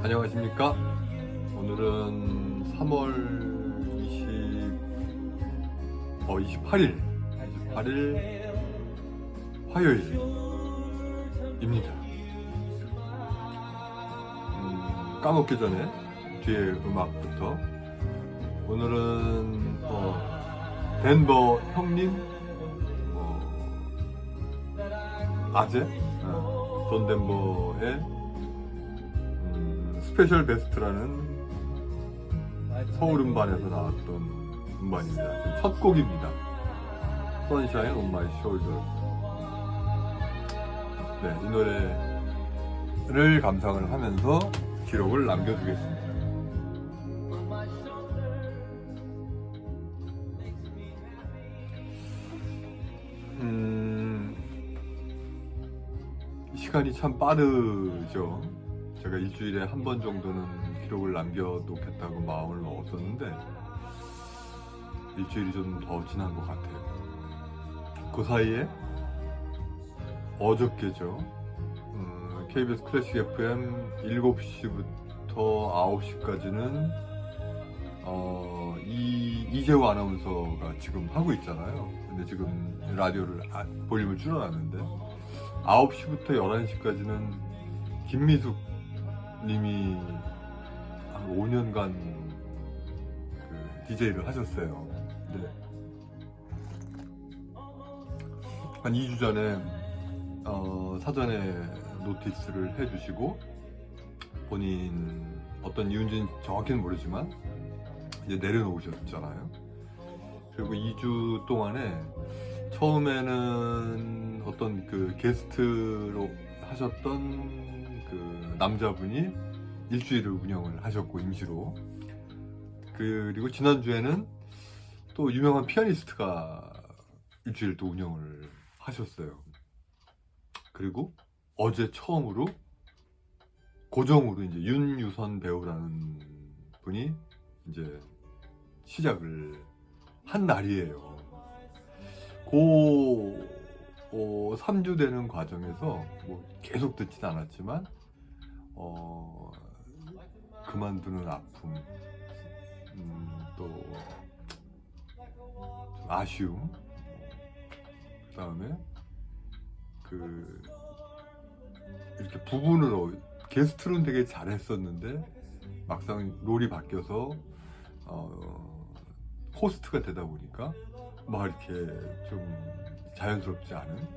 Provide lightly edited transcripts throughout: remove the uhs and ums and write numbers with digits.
안녕하십니까? 오늘은 3월 28일 화요일입니다. 까먹기 전에 뒤에 음악부터. 오늘은 덴버 형님, 아재, 존 덴버의 스페셜 베스트라는 서울 음반에서 나왔던 음반입니다. 지금 첫 곡입니다. Sunshine on My Shoulder. 네, 이 노래를 감상을 하면서 기록을 남겨두겠습니다. 시간이 참 빠르죠. 제가 일주일에 한 번 정도는 기록을 남겨놓겠다고 마음을 먹었었는데 일주일이 좀 더 지난 것 같아요. 그 사이에 어저께죠. KBS 클래식 FM 7시부터 9시까지는 이재호 아나운서가 지금 하고 있잖아요. 근데 지금 라디오를 볼륨을 줄여놨는데 9시부터 11시까지는 김미숙 님이 한 5년간 DJ를 하셨어요. 네. 한 2주 전에 사전에 노티스를 해주시고 본인 어떤 이유인지는 정확히는 모르지만 이제 내려놓으셨잖아요. 그리고 2주 동안에 처음에는 어떤 그 게스트로 하셨던 그 남자분이 일주일을 운영을 하셨고 임시로, 그리고 지난주에는 또 유명한 피아니스트가 일주일 또 운영을 하셨어요. 그리고 어제 처음으로 고정으로 이제 윤유선 배우라는 분이 이제 시작을 한 날이에요. 3주 되는 과정에서 뭐 계속 듣진 않았지만 그만두는 아픔, 또 아쉬움, 그 다음에 이렇게 부분으로 게스트로는 되게 잘했었는데 막상 롤이 바뀌어서 호스트가 되다 보니까 막 이렇게 좀 자연스럽지 않은,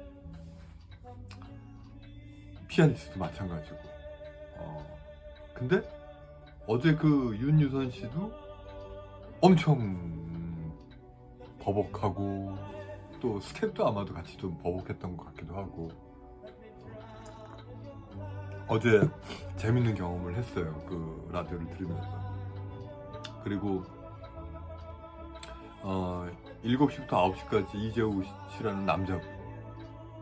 피아니스트도 마찬가지고. 근데 어제 그 윤유선 씨도 엄청 버벅하고 또 스텝도 아마도 같이 좀 버벅했던 것 같기도 하고, 어제 재밌는 경험을 했어요. 그 라디오를 들으면서. 그리고 7시부터 9시까지 이재호 씨라는 남자분,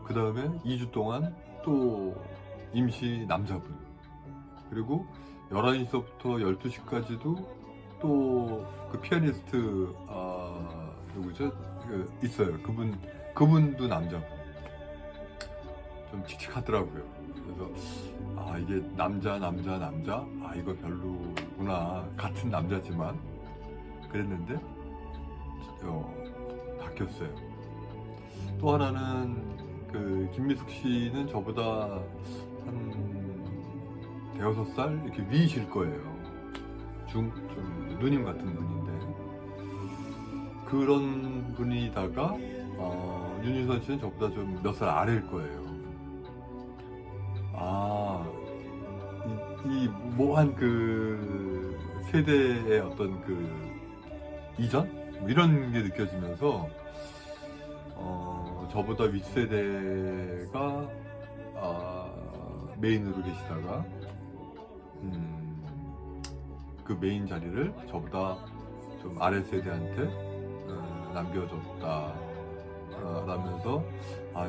그 다음에 2주 동안 또 임시 남자분, 그리고 11시부터 12시까지도 또 그 피아니스트 누구죠? 있어요. 그분도 남자분. 좀 칙칙하더라고요. 그래서 이게 남자 이거 별로구나. 같은 남자지만 그랬는데 바뀌었어요. 또 하나는 그 김미숙 씨는 저보다 한 대여섯 살 이렇게 위이실 거예요. 좀 누님 같은 분인데, 그런 분이다가 윤유선 씨는 저보다 좀 몇 살 아래일 거예요. 이 모호한 그 세대의 어떤 그 이전? 뭐 이런 게 느껴지면서 저보다 윗세대가 메인으로 계시다가 그 메인 자리를 저보다 좀 아래 세대한테 남겨줬다 라면서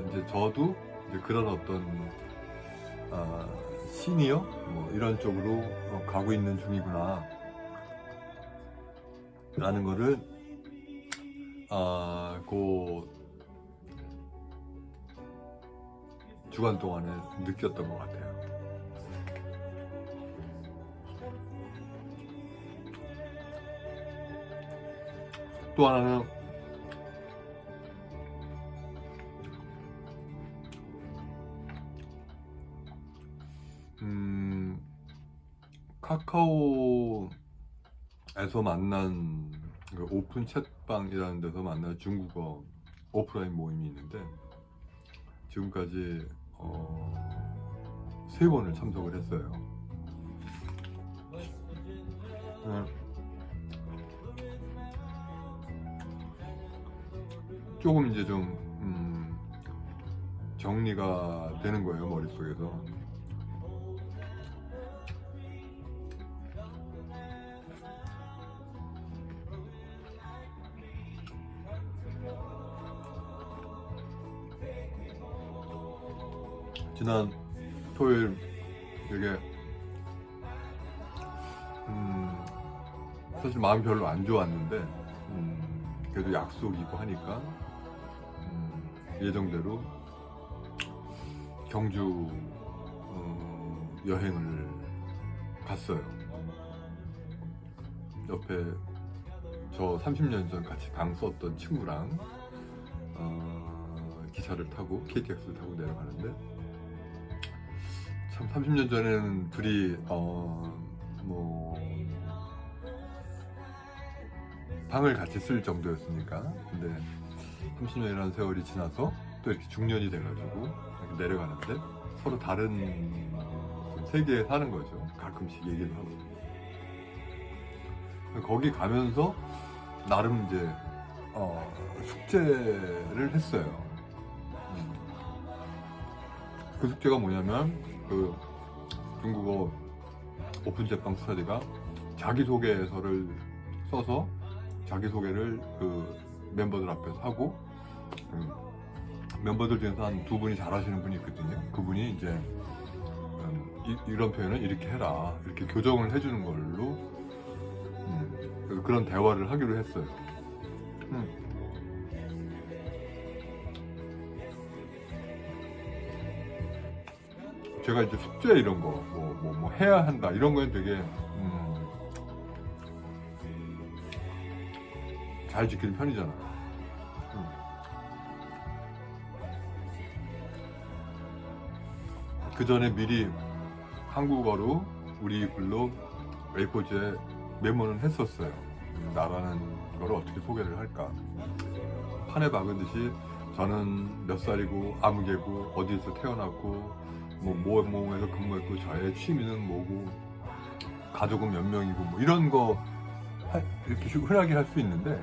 이제 저도 이제 그런 어떤 시니어 뭐 이런 쪽으로 가고 있는 중이구나 라는 거를 그 주간 동안에 느꼈던 것 같아요. 또 하나는 카카오에서 만난 그 오픈 채방이라는 데서 만난 중국어 오프라인 모임이 있는데 지금까지 3번을 참석을 했어요. 조금 이제 좀 정리가 되는 거예요, 머릿속에서. 지난 토요일 되게 사실 마음이 별로 안 좋았는데 그래도 약속이고 하니까 예정대로 경주 여행을 갔어요. 옆에 저 30년 전 같이 방 썼던 친구랑 기차를 타고 KTX를 타고 내려가는데 참 30년 전에는 둘이 뭐 방을 같이 쓸 정도였으니까. 근데 30년이라는 세월이 지나서 또 이렇게 중년이 돼가지고 이렇게 내려가는데 서로 다른 세계에 사는 거죠. 가끔씩 얘기도 하고. 거기 가면서 나름 이제 숙제를 했어요. 그 숙제가 뭐냐면 그 중국어 오픈 제빵 스터디가 자기소개서를 써서 자기소개를 그 멤버들 앞에서 하고 멤버들 중에서 한 2분이 잘하시는 분이 있거든요. 그분이 이제 이런 표현은 이렇게 해라 이렇게 교정을 해주는 걸로 그런 대화를 하기로 했어요. 제가 이제 숙제 이런 거 뭐 해야 한다 이런 거에 되게 잘 지키는 편이잖아요. 그 전에 미리 한국어로 우리 글로 A4지에 메모는 했었어요. 나가는 거를 어떻게 소개를 할까. 판에 박은 듯이 저는 몇 살이고 아무개고 어디에서 태어났고 뭐에서 근무했고 저의 취미는 뭐고 가족은 몇 명이고 뭐 이런 거 이렇게 흔하게 할 수 있는데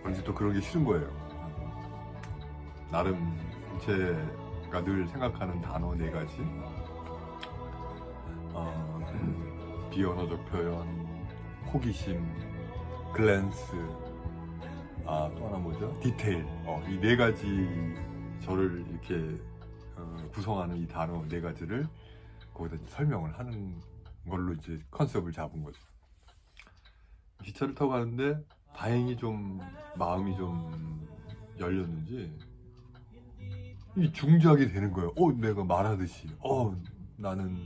왠지 또 그러기 싫은 거예요. 나름 제가 늘 생각하는 단어 4가지 비언어적 표현, 호기심, 글랜스, 또 하나 뭐죠? 디테일. 이 4가지 저를 이렇게 구성하는 이 단어 4가지를 거기다 설명을 하는 걸로 이제 컨셉을 잡은 거죠. 기차를 타고 가는데 다행히 좀 마음이 좀 열렸는지 이 중지하게 되는 거예요. 내가 말하듯이 나는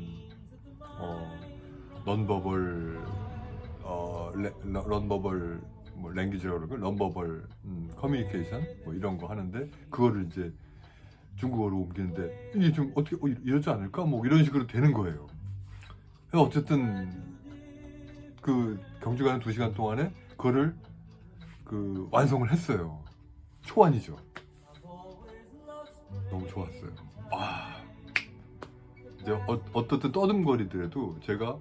넌버벌 뭐 랭귀지라고 그러고 넌버벌 커뮤니케이션 뭐 이런 거 하는데 그거를 이제 중국어로 옮기는데 이게 좀 어떻게 이러지 않을까 뭐 이런 식으로 되는 거예요. 그래서 어쨌든 그 경주 가는 2시간 동안에 그거를 그 완성을 했어요. 초안이죠. 너무 좋았어요. 이제 어떻든 떠듬거리더라도 제가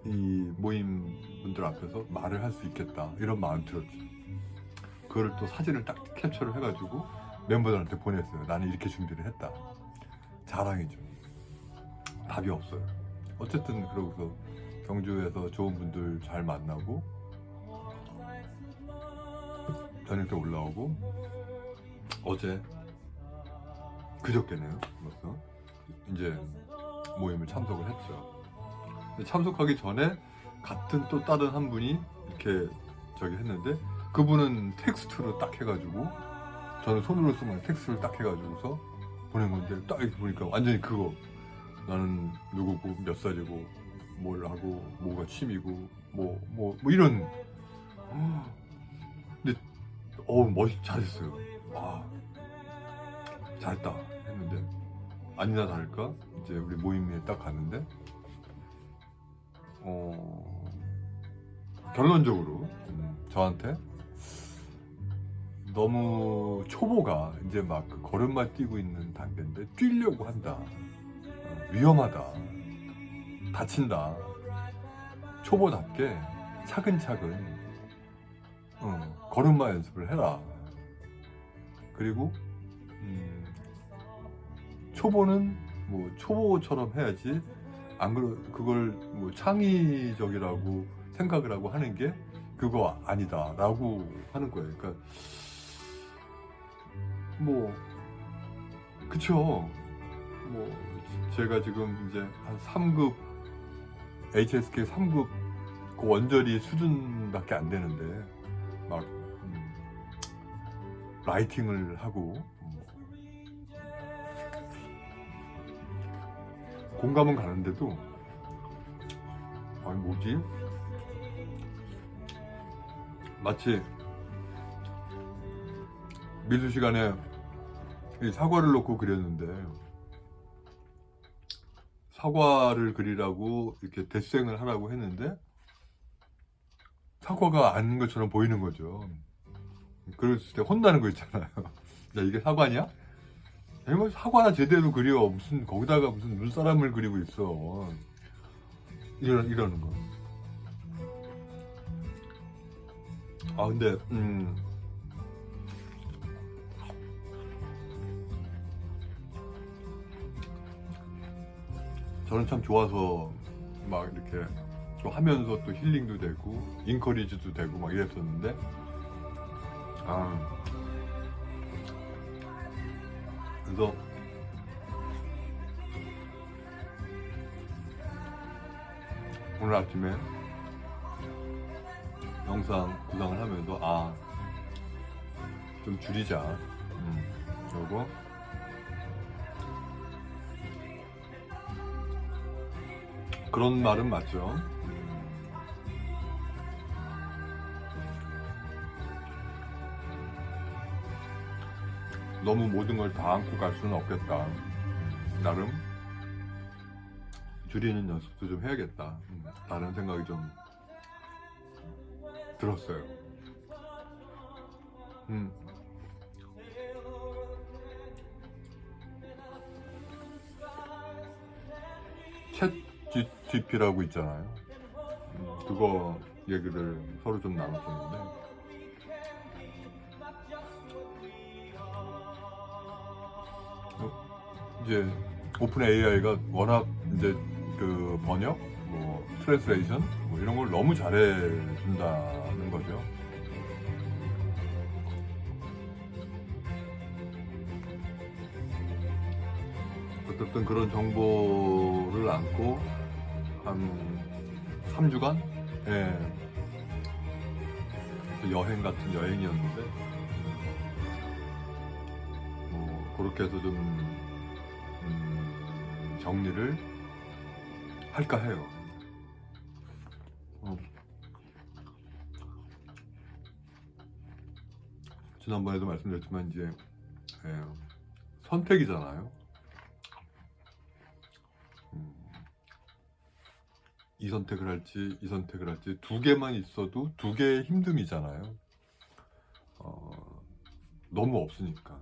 이 모임 분들 앞에서 말을 할 수 있겠다 이런 마음 들었죠. 그거를 또 사진을 딱 캡처를 해가지고 멤버들한테 보냈어요. 나는 이렇게 준비를 했다. 자랑이죠. 답이 없어요. 어쨌든 그러고서 경주에서 좋은 분들 잘 만나고 저녁 때 올라오고 어제 그저께네요. 벌써 이제 모임을 참석을 했죠. 근데 참석하기 전에 같은 또 다른 한 분이 이렇게 저기 했는데 그분은 텍스트로 딱 해가지고 저는 손으로 쓰면 텍스트를 딱 해가지고서 보낸 건데 딱 이렇게 보니까 완전히 그거 나는 누구고 몇 살이고 뭘 하고 뭐가 취미고 뭐 이런. 근데 잘했어요. 잘했다 했는데 아니나 다를까 이제 우리 모임에 딱 갔는데 결론적으로 저한테 너무 초보가 이제 막 걸음마 뛰고 있는 단계인데 뛰려고 한다, 위험하다, 다친다, 초보답게 차근차근 걸음마 연습을 해라. 그리고 초보는 뭐 초보처럼 해야지, 안 그걸 뭐 창의적이라고 생각을 하고 하는 게 그거 아니다 라고 하는 거예요. 그러니까 뭐 그쵸. 뭐 제가 지금 이제 한 3급 HSK 3급 그 원저리 수준밖에 안 되는데 막 라이팅을 하고 공감은 가는데도 아니 뭐지? 마치 미술 시간에 이 사과를 놓고 그렸는데 사과를 그리라고 이렇게 데생을 하라고 했는데 사과가 아닌 것처럼 보이는 거죠. 그랬을 때 혼나는 거 있잖아요. 야, 이게 사과냐? 아니 뭐 사과나 제대로 그려. 무슨 거기다가 무슨 눈사람을 그리고 있어. 이러는 거. 근데 저는 참 좋아서 막 이렇게 좀 하면서 또 힐링도 되고 인커리지도 되고 막 이랬었는데 그래서 오늘 아침에 영상 구상을 하면서 좀 줄이자. 그리고 그런 말은 맞죠. 너무 모든 걸 다 안고 갈 수는 없겠다. 나름 줄이는 연습도 좀 해야겠다. 라는 생각이 좀 들었어요. 챗 GPT라고 있잖아요. 그거 얘기를 서로 좀 나눴었는데 이제 오픈 AI가 워낙 이제 그 번역, 뭐 트랜스레이션 뭐 이런 걸 너무 잘해준다는 거죠. 어쨌든 그런 정보를 안고 한 3주간 여행 같은 여행이었는데 뭐 그렇게 해서 좀 정리를 할까 해요. 지난번에도 말씀드렸지만 이제 선택이잖아요. 이 선택을 할지 이 선택을 할지 두 개만 있어도 두 개의 힘듦이잖아요. 너무 없으니까.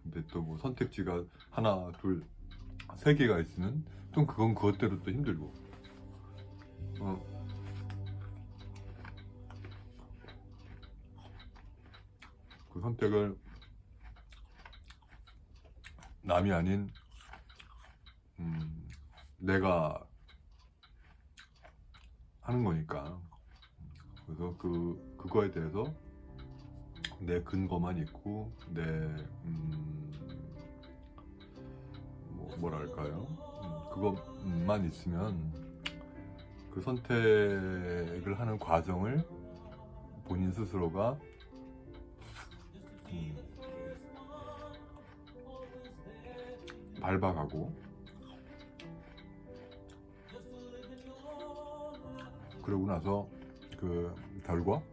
근데 또 뭐 선택지가 하나 둘 세 개가 있으면 또 그건 그것대로 또 힘들고. 그 선택을 남이 아닌 내가 하는 거니까. 그래서 그거에 대해서 내 근거만 있고 내 뭐랄까요? 그것만 있으면 그 선택을 하는 과정을 본인 스스로가 밟아가고 그러고 나서 그 결과가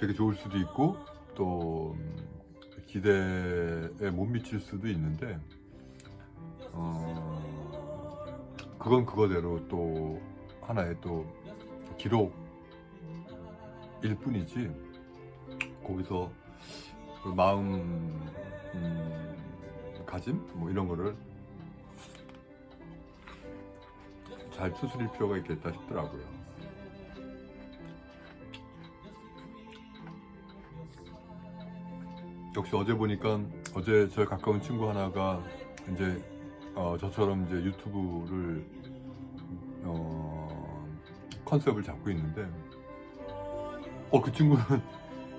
되게 좋을 수도 있고 또 기대에 못 미칠 수도 있는데 그건 그거대로 또 하나의 또 기록일 뿐이지 거기서 그 마음가짐 뭐 이런 거를 잘 추스릴 필요가 있겠다 싶더라고요. 역시 어제 보니까 어제 저희 가까운 친구 하나가 이제 저처럼 이제 유튜브를 컨셉을 잡고 있는데 그 친구는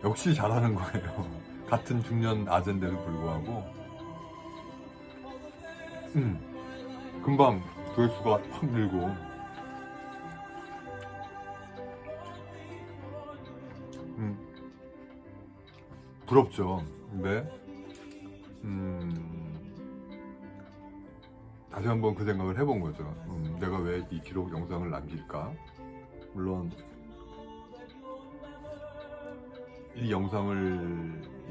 역시 잘하는 거예요. 같은 중년 아재인데도 불구하고 금방 조회수가 확 늘고 부럽죠. 근데 다시 한번 그 생각을 해본 거죠. 내가 왜 이 기록 영상을 남길까? 물론 이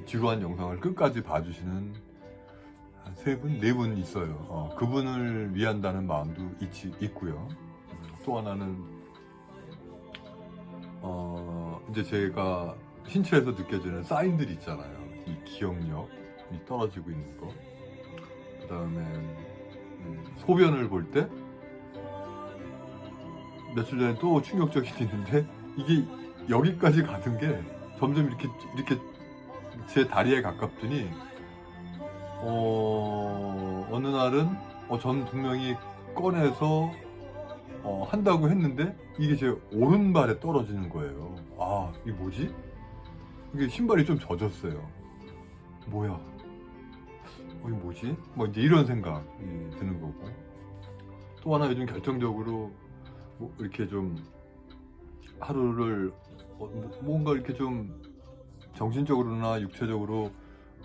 지루한 영상을 끝까지 봐주시는 한 3분, 4분 있어요. 그분을 위한다는 마음도 있고요. 또 하나는 이제 제가 신체에서 느껴지는 사인들 있잖아요. 이 기억력이 떨어지고 있는 거. 그 다음에 소변을 볼 때 며칠 전에 또 충격적인 일이 있는데 이게 여기까지 가는 게 점점 이렇게 제 다리에 가깝더니 어느 날은 전 분명히 꺼내서 한다고 했는데 이게 제 오른발에 떨어지는 거예요. 이게 뭐지? 이게 신발이 좀 젖었어요. 뭐야? 이게 뭐지? 뭐 이제 이런 생각이 드는 거고. 또 하나 요즘 결정적으로 뭐 이렇게 좀 하루를 뭔가 이렇게 좀 정신적으로나 육체적으로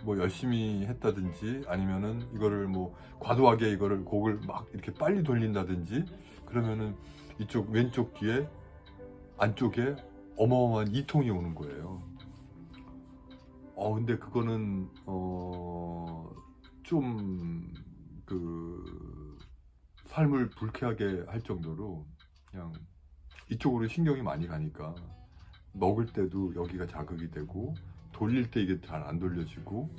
뭐 열심히 했다든지 아니면은 이거를 뭐 과도하게 이거를 곡을 막 이렇게 빨리 돌린다든지 그러면은 이쪽 왼쪽 귀에 안쪽에 어마어마한 이통이 오는 거예요. 근데 그거는 좀 그 삶을 불쾌하게 할 정도로 그냥 이쪽으로 신경이 많이 가니까 먹을 때도 여기가 자극이 되고 돌릴 때 이게 잘 안 돌려지고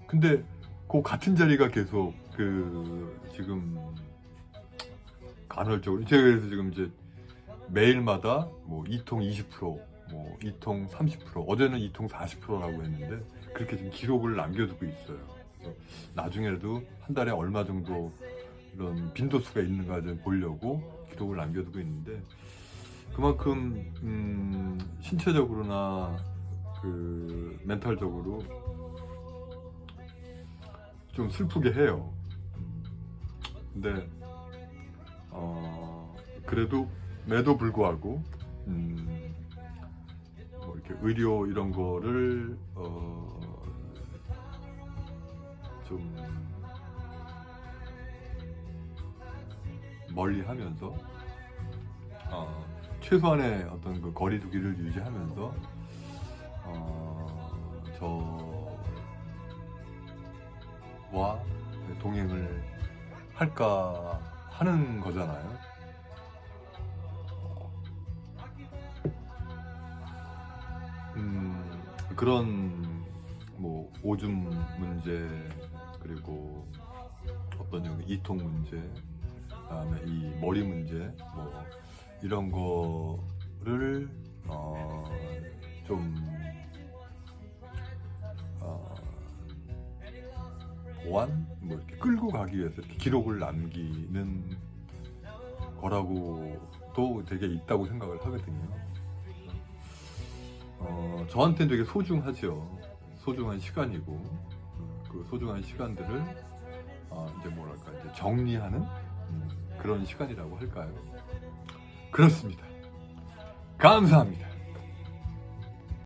근데 그 같은 자리가 계속 지금 간헐적으로 제가 그래서 지금 이제 매일마다 뭐 2통 20%, 뭐 2통 30%, 어제는 2통 40%라고 했는데 그렇게 지금 기록을 남겨두고 있어요. 그래서 나중에라도 한 달에 얼마 정도 이런 빈도수가 있는가 좀 보려고 기록을 남겨두고 있는데 그만큼 신체적으로나 그 멘탈적으로 좀 슬프게 해요. 근데 그래도 매도 불구하고 뭐 이렇게 의료 이런 거를 좀 멀리하면서 최소한의 어떤 그 거리두기를 유지하면서 저와 동행을 할까 하는 거잖아요. 그런 뭐 오줌 문제 그리고 어떤 이통 문제 그다음에 이 머리 문제 뭐 이런 거를 좀 보완 뭐 이렇게 끌고 가기 위해서 이렇게 기록을 남기는 거라고도 되게 있다고 생각을 하거든요. 저한테는 되게 소중하죠. 소중한 시간이고 그 소중한 시간들을 이제 뭐랄까 이제 정리하는 그런 시간이라고 할까요? 그렇습니다. 감사합니다.